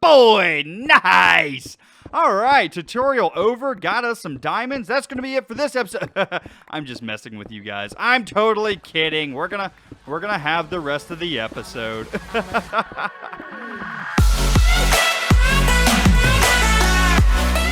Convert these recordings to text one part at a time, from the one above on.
boy. Nice. All right, tutorial over. Got us some diamonds. That's going to be it for this episode. I'm just messing with you guys. I'm totally kidding. We're gonna have the rest of the episode.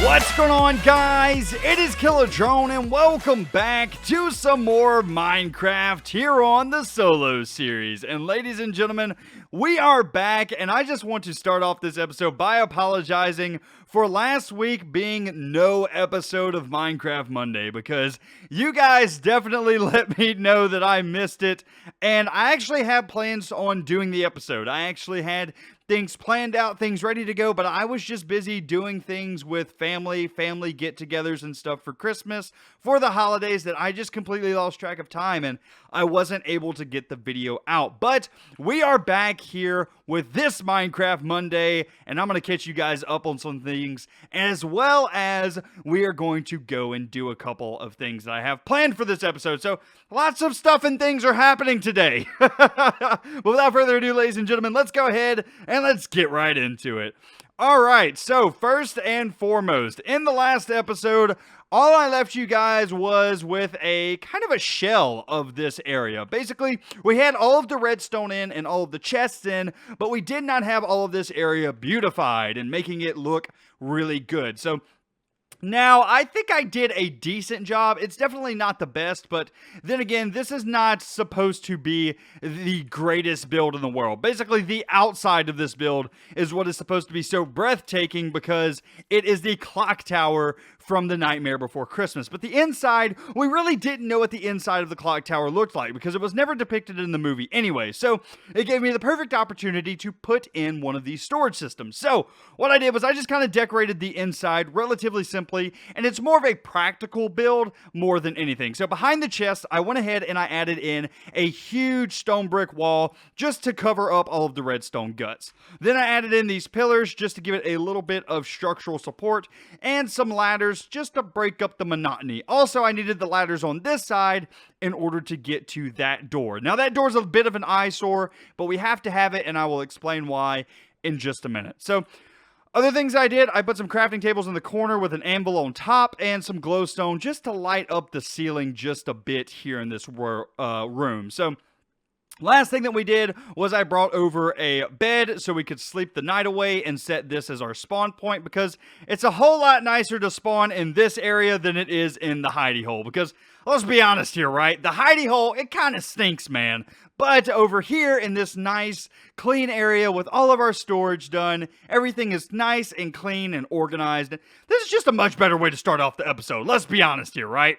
What's going on, guys? It is Killadrone, and welcome back to some more Minecraft here on the Solo series. And ladies and gentlemen, we are back, and I just want to start off this episode by apologizing for last week being no episode of Minecraft Monday, because you guys definitely let me know that I missed it, and I actually had plans on doing the episode. I actually had things planned out, things ready to go, but I was just busy doing things with family get-togethers and stuff for Christmas, for the holidays, that I just completely lost track of time, and I wasn't able to get the video out. But we are back here with this Minecraft Monday, and I'm going to catch you guys up on some things, as well as we are going to go and do a couple of things that I have planned for this episode. So lots of stuff and things are happening today. But without further ado, ladies and gentlemen, let's go ahead and let's get right into it. Alright, so first and foremost, in the last episode, all I left you guys was with a kind of a shell of this area. Basically, we had all of the redstone in and all of the chests in, but we did not have all of this area beautified and making it look really good. So now, I think I did a decent job. It's definitely not the best, but then again, this is not supposed to be the greatest build in the world. Basically, the outside of this build is what is supposed to be so breathtaking, because it is the clock tower from The Nightmare Before Christmas. But the inside, we really didn't know what the inside of the clock tower looked like, because it was never depicted in the movie anyway. So it gave me the perfect opportunity to put in one of these storage systems. So what I did was I just kind of decorated the inside relatively simply, and it's more of a practical build more than anything. So behind the chest, I went ahead and I added in a huge stone brick wall just to cover up all of the redstone guts. Then I added in these pillars just to give it a little bit of structural support, and some ladders just to break up the monotony. Also, I needed the ladders on this side in order to get to that door. Now, that door is a bit of an eyesore, but we have to have it, and I will explain why in just a minute. So, other things I did, I put some crafting tables in the corner with an anvil on top and some glowstone just to light up the ceiling just a bit here in this room. So, last thing that we did was I brought over a bed so we could sleep the night away and set this as our spawn point, because it's a whole lot nicer to spawn in this area than it is in the hidey hole. Because let's be honest here, right? The hidey hole, it kind of stinks, man. But over here in this nice, clean area with all of our storage done, everything is nice and clean and organized. This is just a much better way to start off the episode. Let's be honest here, right?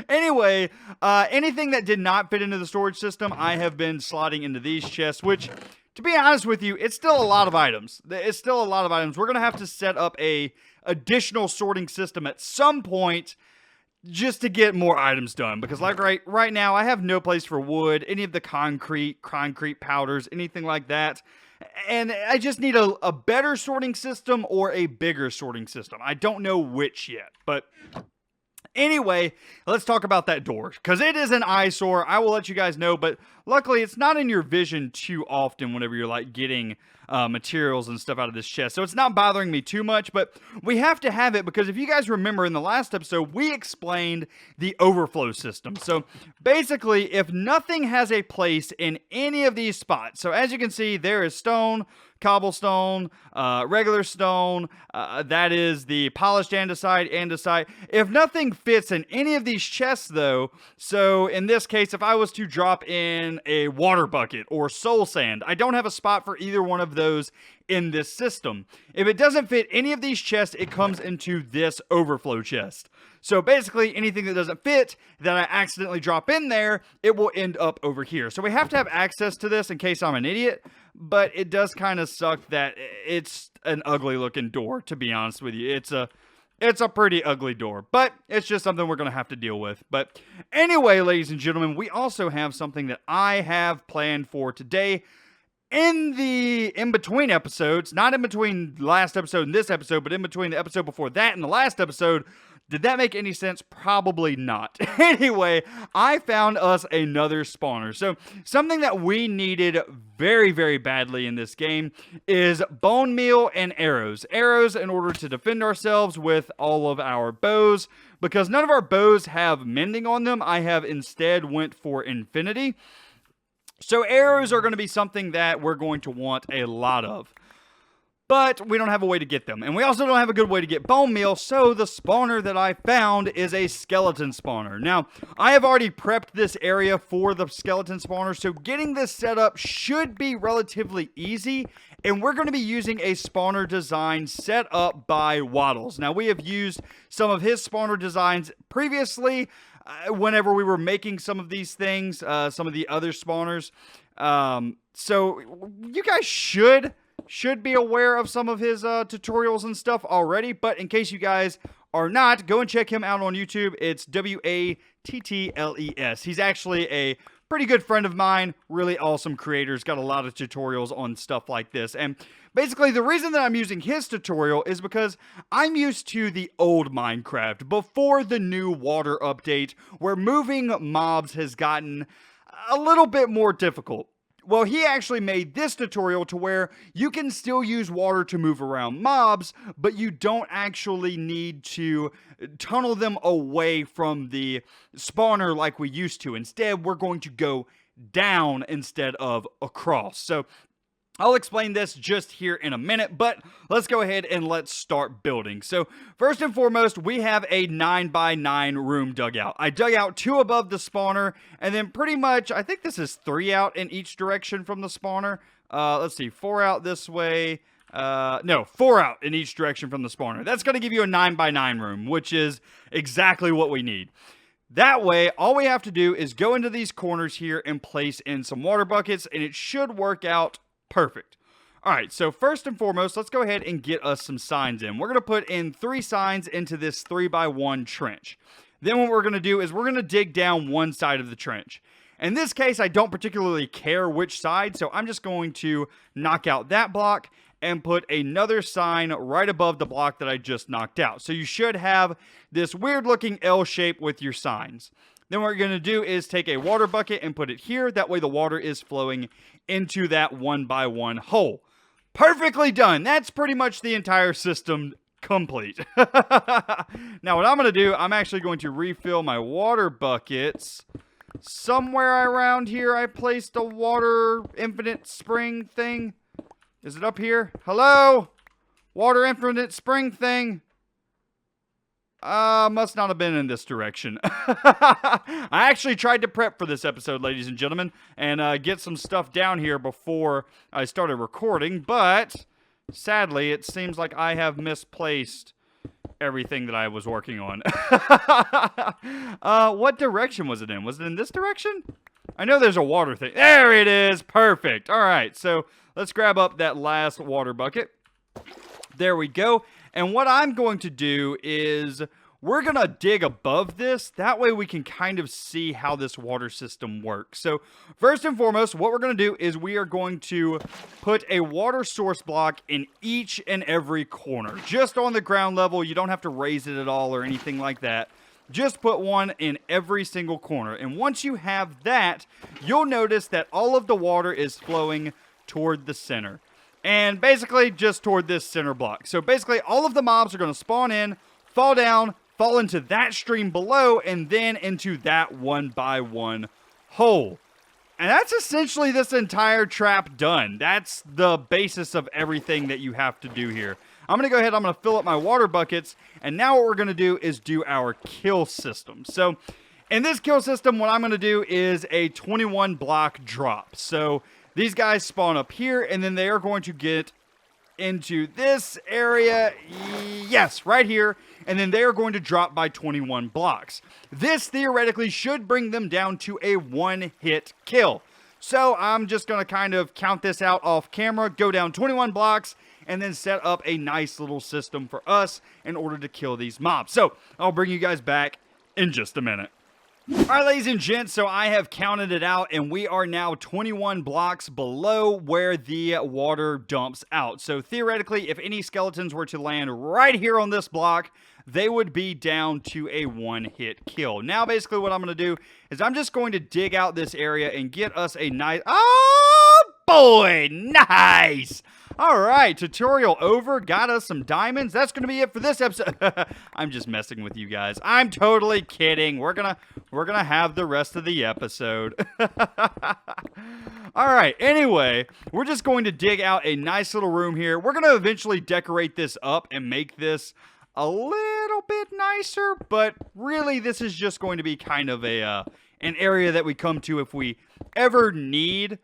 Anyway, anything that did not fit into the storage system, I have been slotting into these chests, which, to be honest with you, it's still a lot of items. It's still a lot of items. We're going to have to set up a additional sorting system at some point, just to get more items done, because like right now I have no place for wood, any of the concrete powders, anything like that, and I just need a better sorting system or a bigger sorting system. I don't know which yet, but anyway, let's talk about that door, because it is an eyesore. I will let you guys know, but luckily it's not in your vision too often whenever you're like getting materials and stuff out of this chest, so it's not bothering me too much. But we have to have it, because if you guys remember in the last episode, we explained the overflow system. So basically, if nothing has a place in any of these spots, so as you can see, there is stone, cobblestone, regular stone, that is the polished andesite. If nothing fits in any of these chests though, so in this case, if I was to drop in a water bucket or soul sand, I don't have a spot for either one of those in this system. If it doesn't fit any of these chests, it comes into this overflow chest. So basically, anything that doesn't fit that I accidentally drop in there, it will end up over here. So we have to have access to this in case I'm an idiot, but it does kind of suck that it's an ugly looking door, to be honest with you. It's a pretty ugly door, but it's just something we're going to have to deal with. But anyway, ladies and gentlemen, we also have something that I have planned for today. In the in-between episodes, not in between last episode and this episode, but in between the episode before that and the last episode, Did that make any sense? Probably not. Anyway, I found us another spawner. So something that we needed very, very badly in this game is bone meal and arrows. Arrows in order to defend ourselves with all of our bows. Because none of our bows have mending on them, I have instead went for infinity. So arrows are going to be something that we're going to want a lot of. But we don't have a way to get them. And we also don't have a good way to get bone meal, so the spawner that I found is a skeleton spawner. Now, I have already prepped this area for the skeleton spawner, so getting this set up should be relatively easy. And we're going to be using a spawner design set up by Waddles. Now, we have used some of his spawner designs previously whenever we were making some of these things, some of the other spawners. So you guys should be aware of some of his tutorials and stuff already, but in case you guys are not, go and check him out on YouTube. It's Wattles. He's actually a pretty good friend of mine, really awesome creator. He's got a lot of tutorials on stuff like this, and basically the reason that I'm using his tutorial is because I'm used to the old Minecraft before the new water update, where moving mobs has gotten a little bit more difficult. Well, he actually made this tutorial to where you can still use water to move around mobs, but you don't actually need to tunnel them away from the spawner like we used to. Instead, we're going to go down instead of across. So I'll explain this just here in a minute, but let's go ahead and let's start building. So first and foremost, we have a 9x9 room dugout. I dug out 2 above the spawner, and then pretty much, I think this is 3 out in each direction from the spawner. Let's see, 4 out this way. No, 4 out in each direction from the spawner. That's going to give you a 9x9 room, which is exactly what we need. That way, all we have to do is go into these corners here and place in some water buckets, and it should work out perfect. Alright, so first and foremost, let's go ahead and get us some signs in. We're going to put in 3 signs into this 3x1 trench. Then what we're going to do is we're going to dig down one side of the trench. In this case, I don't particularly care which side, so I'm just going to knock out that block and put another sign right above the block that I just knocked out. So you should have this weird looking L shape with your signs. Then what we're going to do is take a water bucket and put it here. That way the water is flowing into that 1x1 hole. Perfectly done. That's pretty much the entire system complete. Now what I'm going to do, I'm actually going to refill my water buckets. Somewhere around here I placed a water infinite spring thing. Is it up here? Hello? Water infinite spring thing. Must not have been in this direction. I actually tried to prep for this episode, ladies and gentlemen, and get some stuff down here before I started recording, but sadly, it seems like I have misplaced everything that I was working on. What direction was it in? Was it in this direction? I know there's a water thing. There it is. Perfect. All right, so let's grab up that last water bucket. There we go. And what I'm going to do is we're going to dig above this. That way we can kind of see how this water system works. So first and foremost, what we're going to do is we are going to put a water source block in each and every corner. Just on the ground level. You don't have to raise it at all or anything like that. Just put one in every single corner. And once you have that, you'll notice that all of the water is flowing toward the center. And basically just toward this center block. So basically all of the mobs are going to spawn in, fall down, fall into that stream below, and then into that 1x1 hole. And that's essentially this entire trap done. That's the basis of everything that you have to do here. I'm going to go ahead, I'm going to fill up my water buckets, and now what we're going to do is do our kill system. So in this kill system, what I'm going to do is a 21 block drop. So these guys spawn up here, and then they are going to get into this area. Yes, right here. And then they are going to drop by 21 blocks. This theoretically should bring them down to a 1-hit kill. So I'm just going to kind of count this out off camera, go down 21 blocks, and then set up a nice little system for us in order to kill these mobs. So I'll bring you guys back in just a minute. All right, ladies and gents, so I have counted it out, and we are now 21 blocks below where the water dumps out. So theoretically, if any skeletons were to land right here on this block, they would be down to a one-hit kill. Now, basically what I'm going to do is I'm just going to dig out this area and get us a nice... Oh, boy! Nice! All right, tutorial over. Got us some diamonds. That's going to be it for this episode. I'm just messing with you guys. I'm totally kidding. We're gonna have the rest of the episode. All right, anyway, we're just going to dig out a nice little room here. We're going to eventually decorate this up and make this a little bit nicer, but really this is just going to be kind of a an area that we come to if we ever need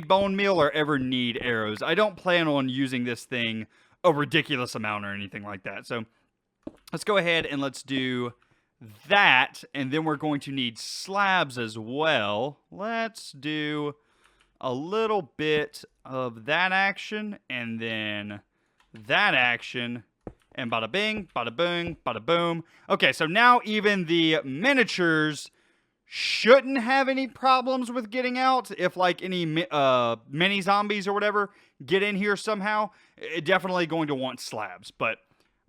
bone meal or ever need arrows. I don't plan on using this thing a ridiculous amount or anything like that. So let's go ahead and let's do that, and then we're going to need slabs as well. Let's do a little bit of that action, and then that action, and bada bing, bada boom, bada boom. Okay, so now even the miniatures shouldn't have any problems with getting out. If like any mini zombies or whatever get in here somehow, it's definitely going to want slabs, but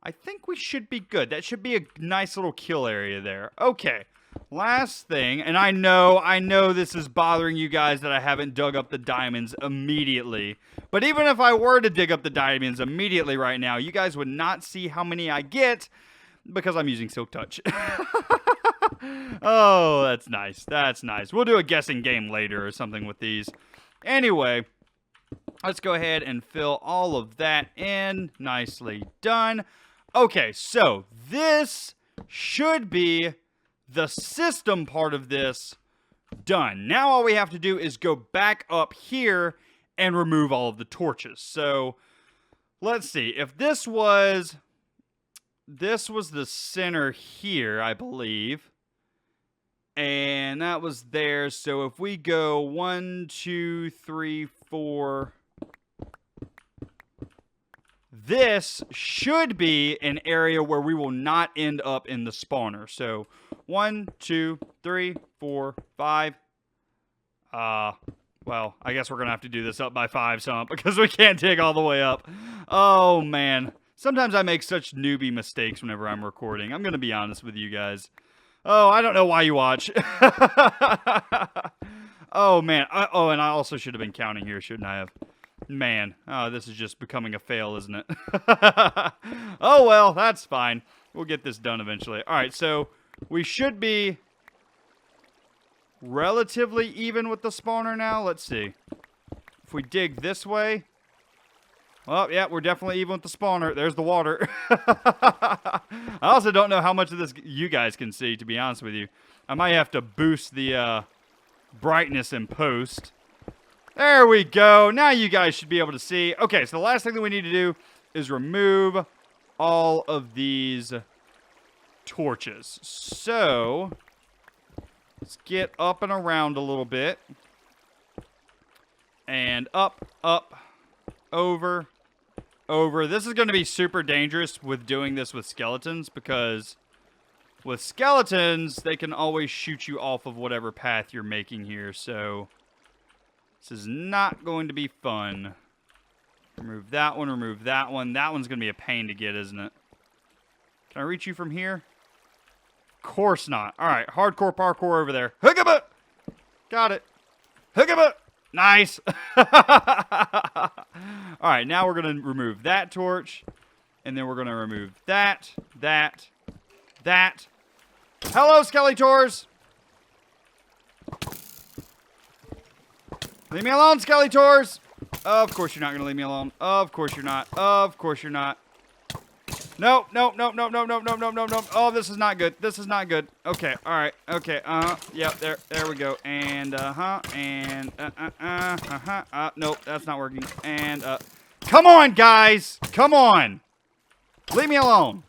I think we should be good. That should be a nice little kill area there. Okay, last thing, and I know this is bothering you guys that I haven't dug up the diamonds immediately, but even if I were to dig up the diamonds immediately right now, you guys would not see how many I get because I'm using Silk Touch. Oh, that's nice. That's nice. We'll do a guessing game later or something with these. Anyway, let's go ahead and fill all of that in. Nicely done. Okay, so this should be the system part of this done. Now all we have to do is go back up here and remove all of the torches. So let's see. If this was the center here, I believe. And that was there. So if we go 1, 2, 3, 4... This should be an area where we will not end up in the spawner. So 1, 2, 3, 4, 5. Well, I guess we're going to have to do this up by 5 some because we can't dig all the way up. Oh, man. Sometimes I make such newbie mistakes whenever I'm recording. I'm going to be honest with you guys. Oh, I don't know why you watch. Oh, man. And I also should have been counting here, shouldn't I have? Man, this is just becoming a fail, isn't it? Oh, well, that's fine. We'll get this done eventually. All right, so we should be relatively even with the spawner now. Let's see. If we dig this way. Well, yeah, we're definitely even with the spawner. There's the water. I also don't know how much of this you guys can see, to be honest with you. I might have to boost the brightness in post. There we go. Now you guys should be able to see. Okay, so the last thing that we need to do is remove all of these torches. So let's get up and around a little bit. And up, over, over. This is going to be super dangerous with doing this with skeletons because with skeletons, they can always shoot you off of whatever path you're making here. So this is not going to be fun. Remove that one, remove that one. That one's going to be a pain to get, isn't it? Can I reach you from here? Of course not. All right, hardcore parkour over there. Hookabut! Got it. Hookabut! Nice. All right, now we're going to remove that torch. And then we're going to remove that. Hello, Skeletors! Leave me alone, Skeletors! Of course you're not going to leave me alone. Of course you're not. Of course you're not. No. Oh, this is not good. This is not good. Okay, alright. Okay, yep, there we go. And, nope, that's not working. And, come on, guys! Come on! Leave me alone.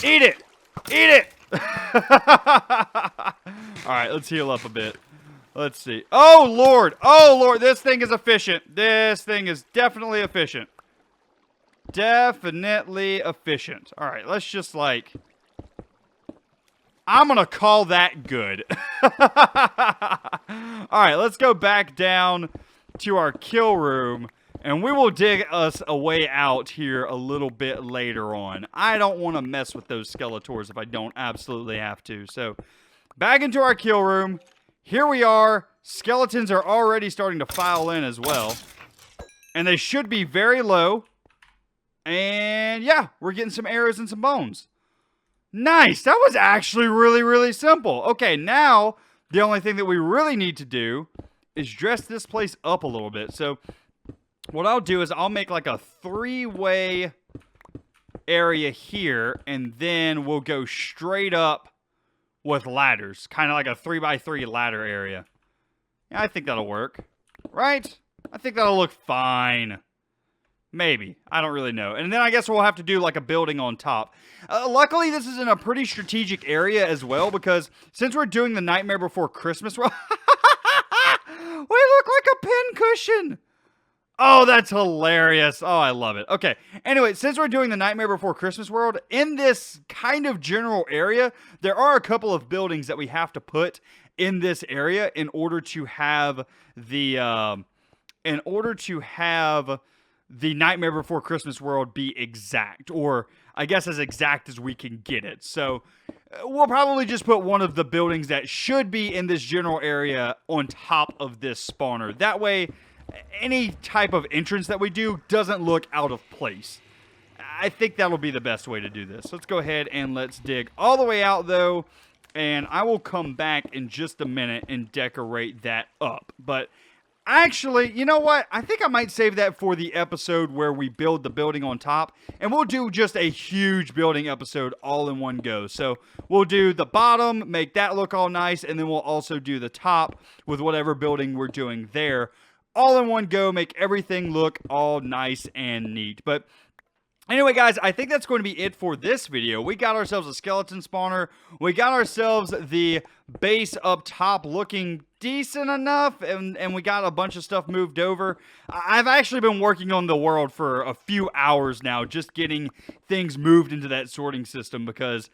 Eat it! Eat it! Alright, let's heal up a bit. Let's see. Oh, Lord! Oh, Lord! This thing is efficient. This thing is definitely efficient. Definitely efficient. Alright, let's just, like, I'm going to call that good. All right, let's go back down to our kill room, and we will dig us a way out here a little bit later on. I don't want to mess with those Skeletors if I don't absolutely have to. So, back into our kill room. Here we are. Skeletons are already starting to file in as well. And they should be very low. And yeah, we're getting some arrows and some bones. Nice. That was actually really, really simple. Okay, now the only thing that we really need to do is dress this place up a little bit. So what I'll do is I'll make like a 3-way area here, and then we'll go straight up with ladders. Kind of like a 3x3 ladder area. Yeah, I think that'll work. Right? I think that'll look fine. Maybe. I don't really know. And then I guess we'll have to do like a building on top. Luckily, this is in a pretty strategic area as well, because since we're doing the Nightmare Before Christmas... we look like a pincushion! Oh, that's hilarious. Oh, I love it. Okay. Anyway, since we're doing the Nightmare Before Christmas world, in this kind of general area, there are a couple of buildings that we have to put in this area in order to have the Nightmare Before Christmas world be exact, or I guess as exact as we can get it. So we'll probably just put one of the buildings that should be in this general area on top of this spawner. That way, any type of entrance that we do doesn't look out of place. I think that'll be the best way to do this. Let's go ahead and let's dig all the way out, though, and I will come back in just a minute and decorate that up. But actually, you know what? I think I might save that for the episode where we build the building on top, and we'll do just a huge building episode all in one go. So we'll do the bottom, make that look all nice, and then we'll also do the top with whatever building we're doing there. All in one go, make everything look all nice and neat. But anyway, guys, I think that's going to be it for this video. We got ourselves a skeleton spawner. We got ourselves the base up top looking decent enough, and we got a bunch of stuff moved over. I've actually been working on the world for a few hours now, just getting things moved into that sorting system, because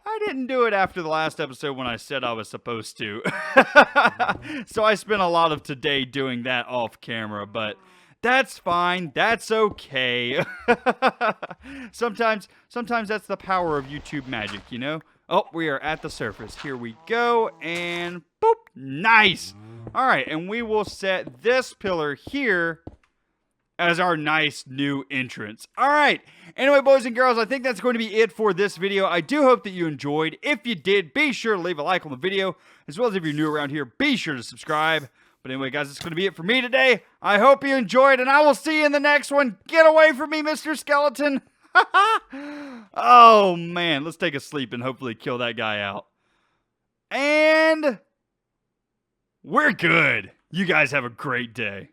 I didn't do it after the last episode when I said I was supposed to. So I spent a lot of today doing that off camera, but that's fine. That's okay. Sometimes that's the power of YouTube magic, you know? Oh, we are at the surface. Here we go, and boop. Nice. All right, and we will set this pillar here as our nice new entrance. All right. Anyway, boys and girls, I think that's going to be it for this video. I do hope that you enjoyed. If you did, be sure to leave a like on the video, as well as if you're new around here, be sure to subscribe. But anyway, guys, that's going to be it for me today. I hope you enjoyed, and I will see you in the next one. Get away from me, Mr. Skeleton. Oh, man. Let's take a sleep and hopefully kill that guy out. And we're good. You guys have a great day.